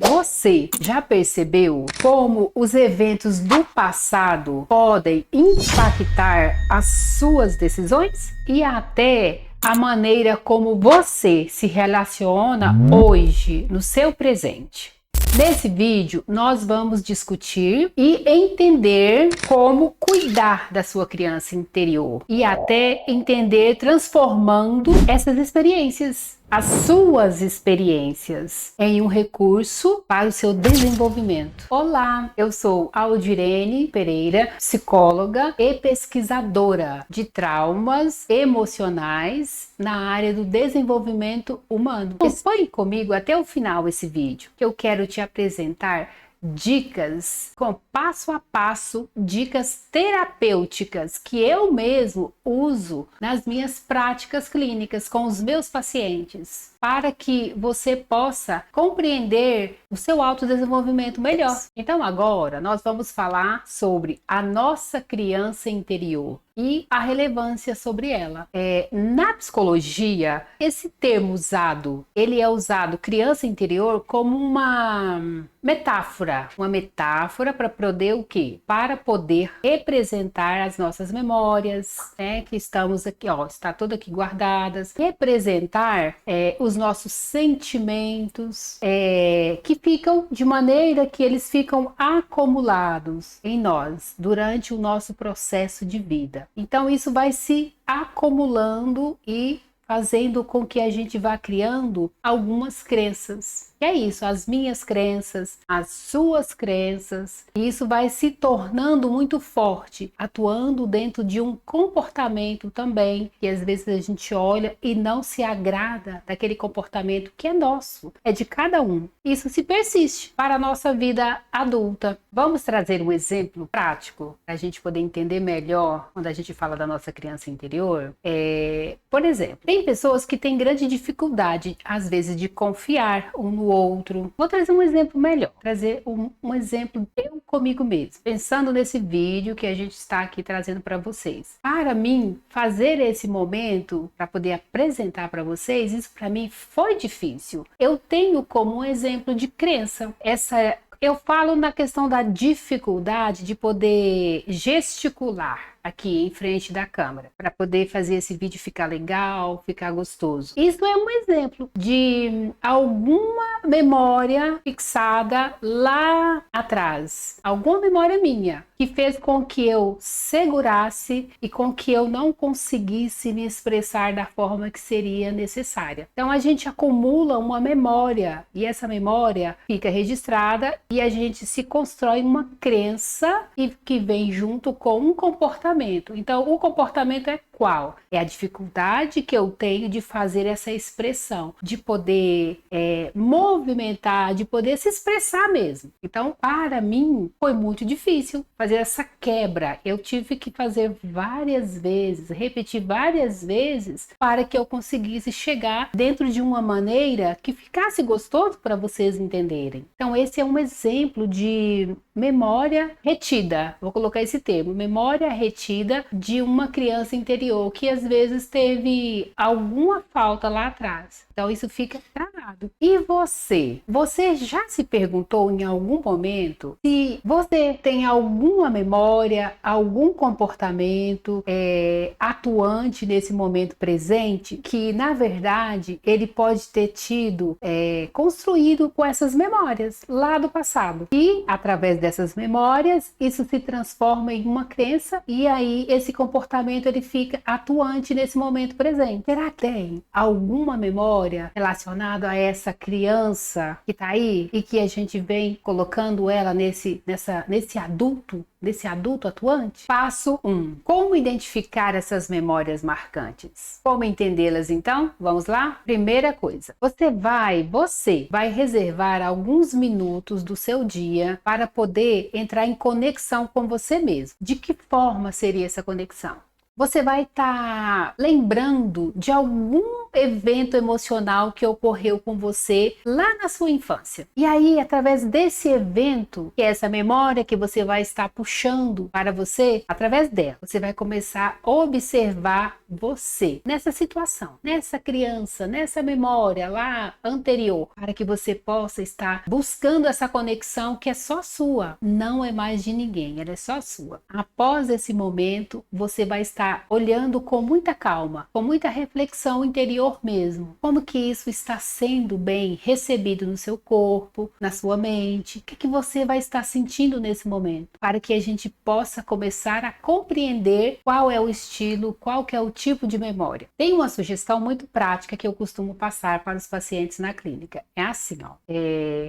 Você já percebeu como os eventos do passado podem impactar as suas decisões e até a maneira como você se relaciona hoje no seu presente? Nesse vídeo, nós vamos discutir e entender como cuidar da sua criança interior e até entender transformando essas experiências, as suas experiências, em um recurso para o seu desenvolvimento. Olá, eu sou Aldirene Pereira, psicóloga e pesquisadora de traumas emocionais na área do desenvolvimento humano. Acompanhe comigo até o final esse vídeo, que eu quero te apresentar dicas com passo a passo, dicas terapêuticas que eu mesmo uso nas minhas práticas clínicas com os meus pacientes, para que você possa compreender o seu autodesenvolvimento melhor. Então agora nós vamos falar sobre a nossa criança interior e a relevância sobre ela. Na psicologia, esse termo usado, ele é usado, criança interior, como uma metáfora para poder o quê? Para poder representar as nossas memórias, né, que estamos aqui, ó, está tudo aqui guardadas, representar os nossos sentimentos, que ficam de maneira que eles ficam acumulados em nós durante o nosso processo de vida. Então isso vai se acumulando e fazendo com que a gente vá criando algumas crenças. E é isso, as minhas crenças, as suas crenças, e isso vai se tornando muito forte, atuando dentro de um comportamento também, que às vezes a gente olha e não se agrada daquele comportamento que é nosso, é de cada um. Isso se persiste para a nossa vida adulta. Vamos trazer um exemplo prático para a gente poder entender melhor quando a gente fala da nossa criança interior. Por exemplo, tem pessoas que têm grande dificuldade, às vezes, de confiar um no outro. Vou trazer um exemplo melhor, trazer um exemplo eu comigo mesmo, pensando nesse vídeo que a gente está aqui trazendo para vocês. Para mim, fazer esse momento para poder apresentar para vocês, isso para mim foi difícil. Eu tenho como um exemplo de crença eu falo na questão da dificuldade de poder gesticular aqui em frente da câmera, para poder fazer esse vídeo ficar legal, ficar gostoso. Isso é um exemplo de alguma memória fixada lá atrás, alguma memória minha, que fez com que eu segurasse e com que eu não conseguisse me expressar da forma que seria necessária. Então a gente acumula uma memória e essa memória fica registrada e a gente se constrói uma crença que vem junto com um comportamento. Então, o comportamento é qual? É a dificuldade que eu tenho de fazer essa expressão, de poder movimentar, de poder se expressar mesmo. Então, para mim, foi muito difícil fazer essa quebra. Eu tive que fazer várias vezes, repetir várias vezes, para que eu conseguisse chegar dentro de uma maneira que ficasse gostoso para vocês entenderem. Então, esse é um exemplo de memória retida. Vou colocar esse termo, memória retida de uma criança interior que às vezes teve alguma falta lá atrás. Então isso fica travado. E você? Você já se perguntou em algum momento se você tem alguma memória, algum comportamento atuante nesse momento presente que na verdade ele pode ter tido construído com essas memórias lá do passado? E através dessas memórias isso se transforma em uma crença e aí esse comportamento ele fica atuante nesse momento presente. Será que tem alguma memória relacionada a essa criança que está aí e que a gente vem colocando ela nesse adulto atuante? Passo 1. Como identificar essas memórias marcantes? Como entendê-las então? Vamos lá? Primeira coisa, você vai reservar alguns minutos do seu dia para poder entrar em conexão com você mesmo. De que forma seria essa conexão? Você vai estar lembrando de algum evento emocional que ocorreu com você lá na sua infância. E aí, através desse evento, que é essa memória que você vai estar puxando para você, através dela, você vai começar a observar você nessa situação, nessa criança, nessa memória lá anterior, para que você possa estar buscando essa conexão que é só sua, não é mais de ninguém, ela é só sua. Após esse momento, você vai estar olhando com muita calma, com muita reflexão interior mesmo, como que isso está sendo bem recebido no seu corpo, na sua mente, o que você vai estar sentindo nesse momento, para que a gente possa começar a compreender qual é o estilo, qual que é o tipo de memória. Tem uma sugestão muito prática que eu costumo passar para os pacientes na clínica. É assim, ó.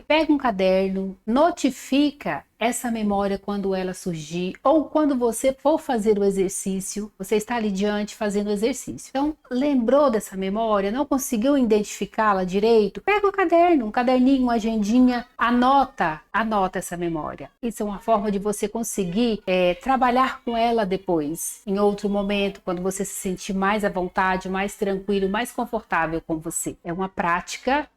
Pega um caderno, notifica essa memória quando ela surgir, ou quando você for fazer o exercício, você está ali diante fazendo o exercício. Então, lembrou dessa memória, não conseguiu identificá-la direito? Pega um caderno, um caderninho, uma agendinha, anota essa memória. Isso é uma forma de você conseguir trabalhar com ela depois, em outro momento, quando você se sentir mais à vontade, mais tranquilo, mais confortável com você. É uma prática,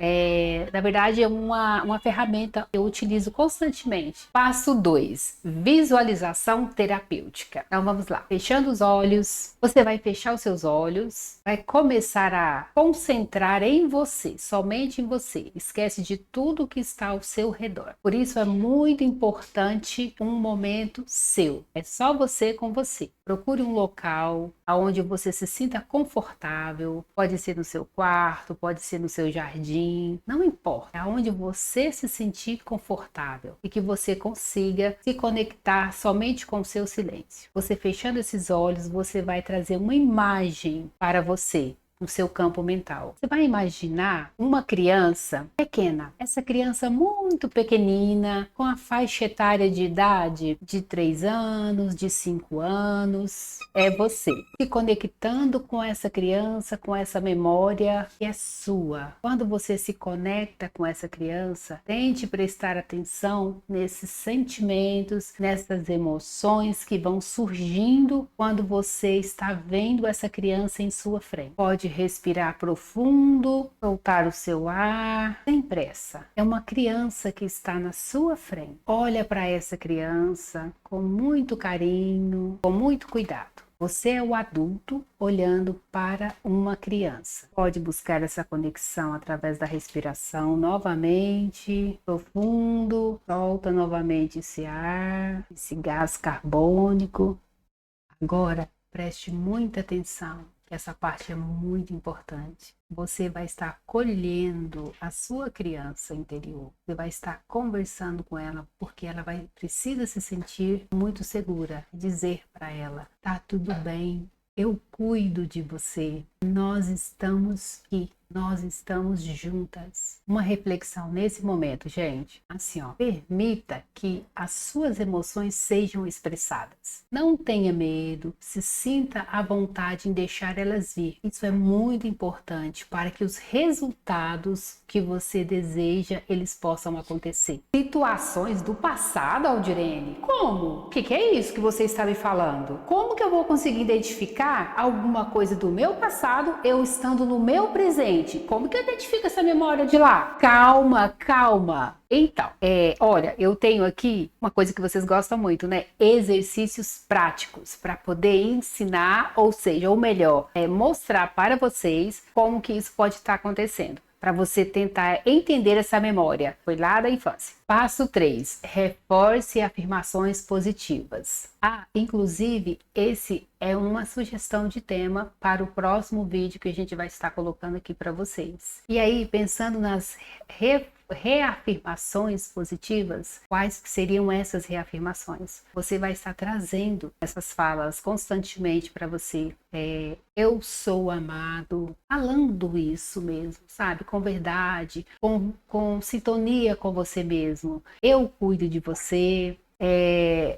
na verdade é uma ferramenta que eu utilizo constantemente. Passo 2, visualização terapêutica. Então vamos lá, fechando os olhos, você vai fechar os seus olhos, vai começar a concentrar em você, somente em você. Esquece de tudo que está ao seu redor. Por isso é muito importante um momento seu. É só você com você. Procure um local onde você se sinta confortável. Pode ser no seu quarto, pode ser no seu jardim, não importa. É onde você se sentir confortável e que você consiga se conectar somente com o seu silêncio. Você fechando esses olhos, você vai trazer uma imagem para você no seu campo mental. Você vai imaginar uma criança pequena, essa criança muito pequenina, com a faixa etária de idade de 3 anos, de 5 anos. É você se conectando com essa criança, com essa memória que é sua. Quando você se conecta com essa criança, tente prestar atenção nesses sentimentos, nessas emoções que vão surgindo quando você está vendo essa criança em sua frente. Pode respirar profundo, soltar o seu ar, sem pressa. É uma criança que está na sua frente. Olha para essa criança com muito carinho, com muito cuidado. Você é o adulto olhando para uma criança. Pode buscar essa conexão através da respiração novamente, profundo. Solta novamente esse ar, esse gás carbônico. Agora, preste muita atenção. Essa parte é muito importante. Você vai estar acolhendo a sua criança interior. Você vai estar conversando com ela porque ela precisa se sentir muito segura. Dizer para ela, tá tudo bem, eu cuido de você. Nós estamos aqui. Nós estamos juntas. Uma reflexão nesse momento, gente. Assim, ó. Permita que as suas emoções sejam expressadas. Não tenha medo. Se sinta à vontade em deixar elas vir. Isso é muito importante para que os resultados que você deseja, eles possam acontecer. Situações do passado, Aldirene? Como? O que é isso que você está me falando? Como que eu vou conseguir identificar alguma coisa do meu passado eu estando no meu presente? Como que eu identifico essa memória de lá? Calma, calma. Então, olha, eu tenho aqui uma coisa que vocês gostam muito, né? Exercícios práticos para poder ensinar, ou seja, ou melhor, mostrar para vocês como que isso pode estar acontecendo. Para você tentar entender essa memória. Foi lá da infância. Passo 3. Reforce afirmações positivas. Inclusive, esse é uma sugestão de tema para o próximo vídeo que a gente vai estar colocando aqui para vocês. E aí, pensando nas reafirmações positivas, quais seriam essas reafirmações? Você vai estar trazendo essas falas constantemente para você. Eu sou amado, falando isso mesmo, sabe? Com verdade, com sintonia com você mesmo. Eu cuido de você.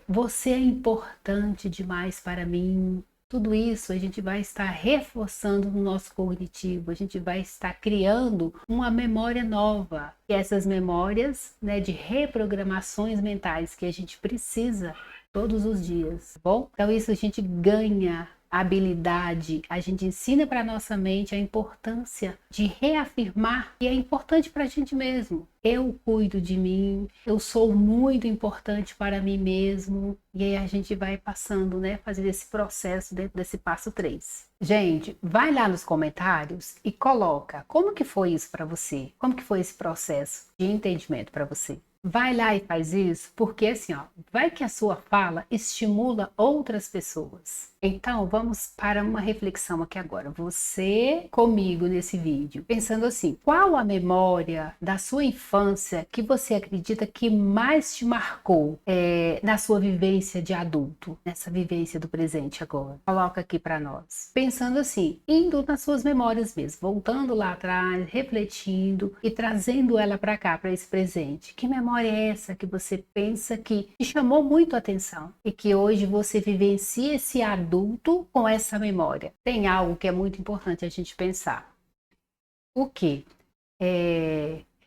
Você é importante demais para mim. Tudo isso a gente vai estar reforçando no nosso cognitivo, a gente vai estar criando uma memória nova. E essas memórias, né, de reprogramações mentais que a gente precisa todos os dias, tá bom? Então isso a gente ganha habilidade, a gente ensina para nossa mente a importância de reafirmar que é importante para a gente mesmo. Eu cuido de mim, eu sou muito importante para mim mesmo. E aí a gente vai passando, né, fazendo esse processo dentro desse passo 3. Gente, vai lá nos comentários e coloca como que foi isso para você? Como que foi esse processo de entendimento para você? Vai lá e faz isso, porque assim, ó, vai que a sua fala estimula outras pessoas. Então, vamos para uma reflexão aqui agora. Você comigo nesse vídeo, pensando assim, qual a memória da sua infância que você acredita que mais te marcou na sua vivência de adulto, nessa vivência do presente agora? Coloca aqui para nós. Pensando assim, indo nas suas memórias mesmo, voltando lá atrás, refletindo e trazendo ela para cá, para esse presente. Que memória é essa que você pensa que te chamou muito a atenção e que hoje você vivencia esse adulto com essa memória? Tem algo que é muito importante a gente pensar. O que?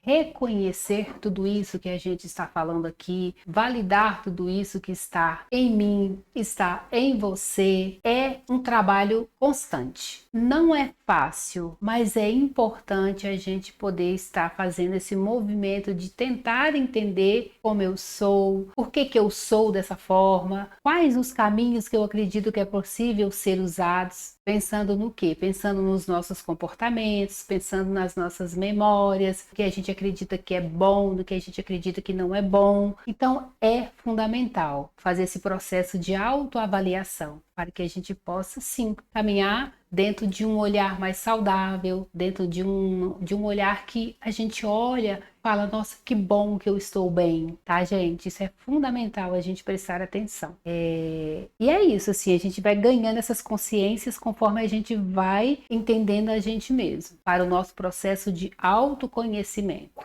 Reconhecer tudo isso que a gente está falando aqui, validar tudo isso que está em mim, está em você, é um trabalho constante. Não é fácil, mas é importante a gente poder estar fazendo esse movimento de tentar entender como eu sou, por que eu sou dessa forma, quais os caminhos que eu acredito que é possível ser usados. Pensando no quê? Pensando nos nossos comportamentos, pensando nas nossas memórias, que a gente acredita que é bom, do que a gente acredita que não é bom. Então, é fundamental fazer esse processo de autoavaliação para que a gente possa, sim, caminhar dentro de um olhar mais saudável, dentro de um olhar que a gente olha e fala, nossa, que bom que eu estou bem, tá, gente? Isso é fundamental a gente prestar atenção. E é isso, assim, a gente vai ganhando essas consciências conforme a gente vai entendendo a gente mesmo, para o nosso processo de autoconhecimento.